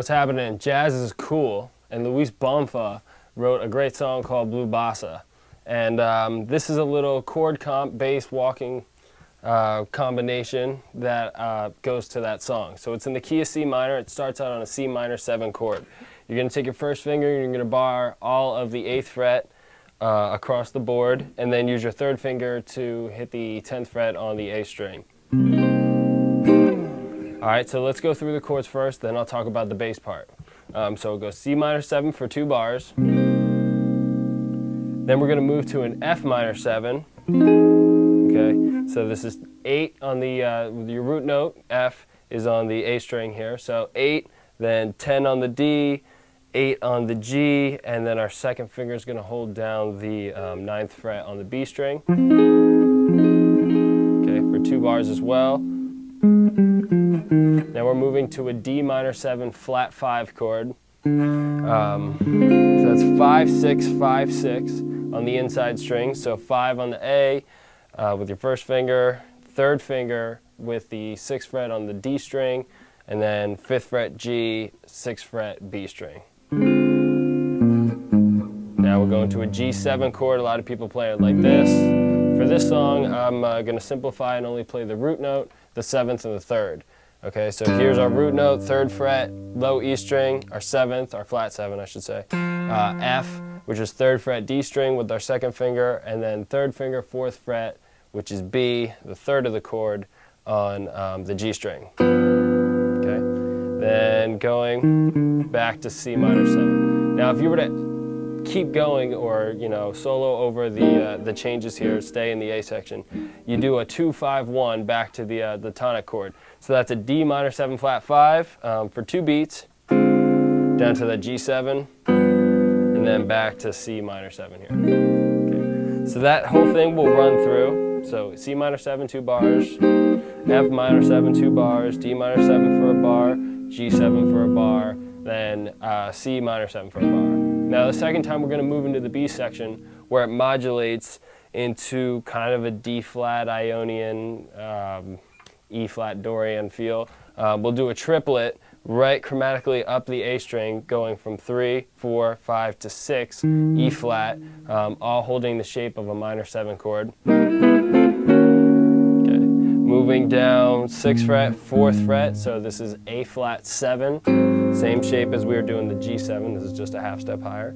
what's happening? Jazz is cool, and Luis Bonfa wrote a great song called Blue Bossa. And this is a little chord comp bass walking combination that goes to that song. So it's in the key of C minor. It starts out on a C minor 7 chord. You're going to take your first finger and you're going to bar all of the 8th fret across the board, and then use your 3rd finger to hit the 10th fret on the A string. Alright, so let's go through the chords first, then I'll talk about the bass part. So it goes C minor 7 for 2 bars. Then we're going to move to an F minor 7. Okay, so this is 8 on the, your root note, F is on the A string here. So 8, then 10 on the D, 8 on the G, and then our 2nd finger is going to hold down the 9th fret on the B string. Okay, for 2 bars as well. Now we're moving to a D minor 7 flat 5 chord. So that's 5, 6, 5, 6 on the inside string. So 5 on the A with your 1st finger, 3rd finger with the 6th fret on the D string, and then 5th fret G, 6th fret B string. Now we're going to a G7 chord. A lot of people play it like this. For this song, I'm going to simplify and only play the root note, the 7th and the 3rd. Okay, so here's our root note, 3rd fret, low E string, our 7th, our flat 7 I should say, F, which is 3rd fret D string with our 2nd finger, and then 3rd finger, 4th fret, which is B, the 3rd of the chord on the G string. Okay, then going back to C minor 7. Now if you were to keep going, or solo over the changes here, stay in the A section, you do a 2, 5, 1 back to the tonic chord. So that's a D minor 7 flat 5 for 2 beats, down to the G7, and then back to C minor 7 here. Okay. So that whole thing will run through. So C minor 7, 2 bars, F minor 7, 2 bars, D minor 7 for a bar, G7 for a bar, then C minor 7 for a bar. Now the second time we're going to move into the B section, where it modulates into kind of a D flat Ionian, E flat Dorian feel. We'll do a triplet right chromatically up the A string, going from 3, 4, 5 to 6, E flat, all holding the shape of a minor 7 chord. Okay. Moving down 6th fret, 4th fret, so this is A flat 7, same shape as we were doing the G7, this is just a half step higher.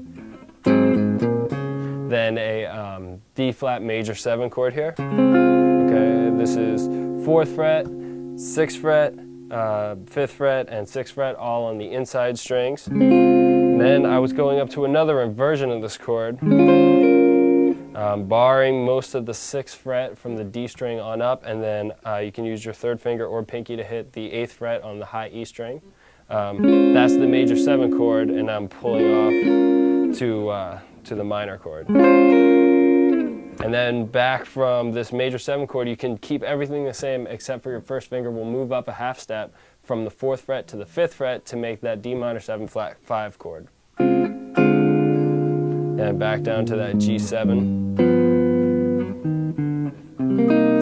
Then a D flat major 7 chord here. Okay, this is 4th fret, 6th fret, 5th fret, and 6th fret, all on the inside strings. And then I was going up to another inversion of this chord, barring most of the 6th fret from the D string on up, and then you can use your 3rd finger or pinky to hit the 8th fret on the high E string. That's the major 7 chord, and I'm pulling off to the minor chord. And then back from this major 7 chord, you can keep everything the same except for your 1st finger will move up a half step from the 4th fret to the 5th fret to make that D minor 7 flat 5 chord. And back down to that G7,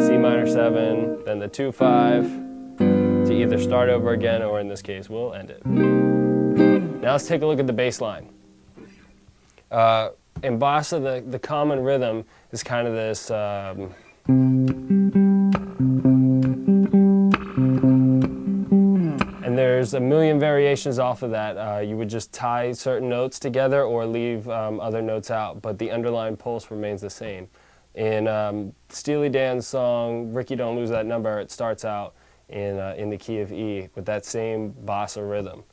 C minor 7, then the 2, 5, to either start over again, or in this case, we'll end it. Now let's take a look at the bass line. In Bossa, the common rhythm is kind of this and there's a million variations off of that. You would just tie certain notes together or leave other notes out, but the underlying pulse remains the same. In Steely Dan's song, Ricky Don't Lose That Number, it starts out in the key of E with that same Bossa rhythm.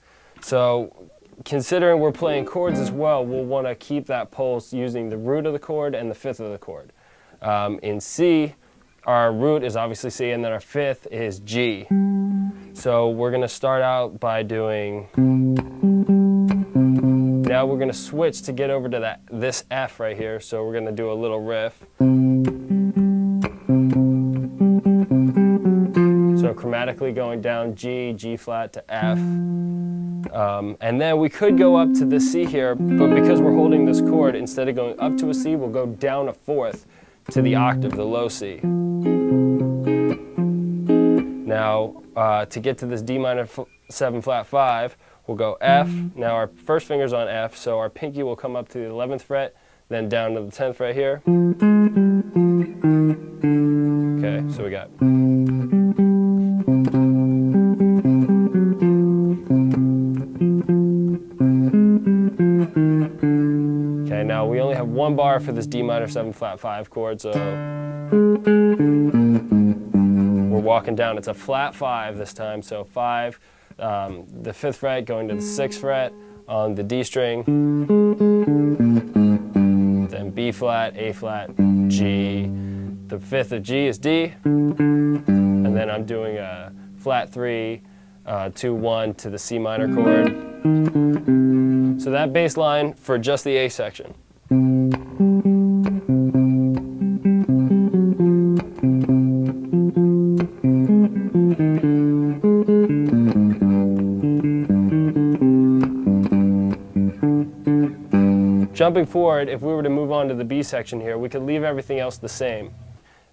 So considering we're playing chords as well, we'll want to keep that pulse using the root of the chord and the 5th of the chord. In C, our root is obviously C, and then our 5th is G. So we're going to start out by doing, now we're going to switch to get over to this F right here, so we're going to do a little riff. So chromatically going down G, G flat to F. And then we could go up to the C here, but because we're holding this chord, instead of going up to a C, we'll go down a 4th to the octave, the low C. Now, to get to this D minor 7 flat 5, we'll go F. Now our first finger's on F, so our pinky will come up to the 11th fret, then down to the 10th fret here. Okay, so we got. Okay, now we only have one bar for this D minor 7 flat 5 chord, so we're walking down. It's a flat 5 this time, so 5, the 5th fret going to the 6th fret on the D string, then B flat, A flat, G. The 5th of G is D, and then I'm doing a flat 3, 2, 1 to the C minor chord. So that bass line for just the A section. Jumping forward, if we were to move on to the B section here, we could leave everything else the same.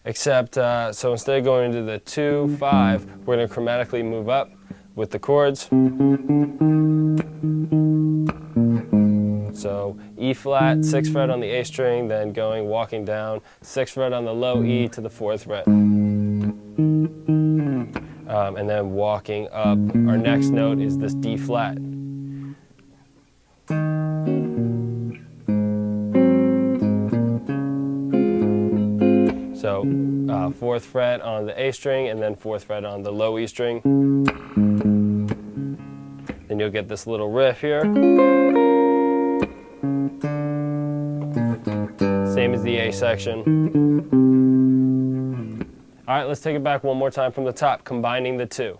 Except, so instead of going into the 2, 5, we're going to chromatically move up with the chords. So E flat, 6th fret on the A string, then walking down, 6th fret on the low E to the 4th fret. And then walking up, our next note is this D flat. So 4th fret on the A string and then 4th fret on the low E string. Then you'll get this little riff here. Same as the A section. All right, let's take it back one more time from the top, combining the two.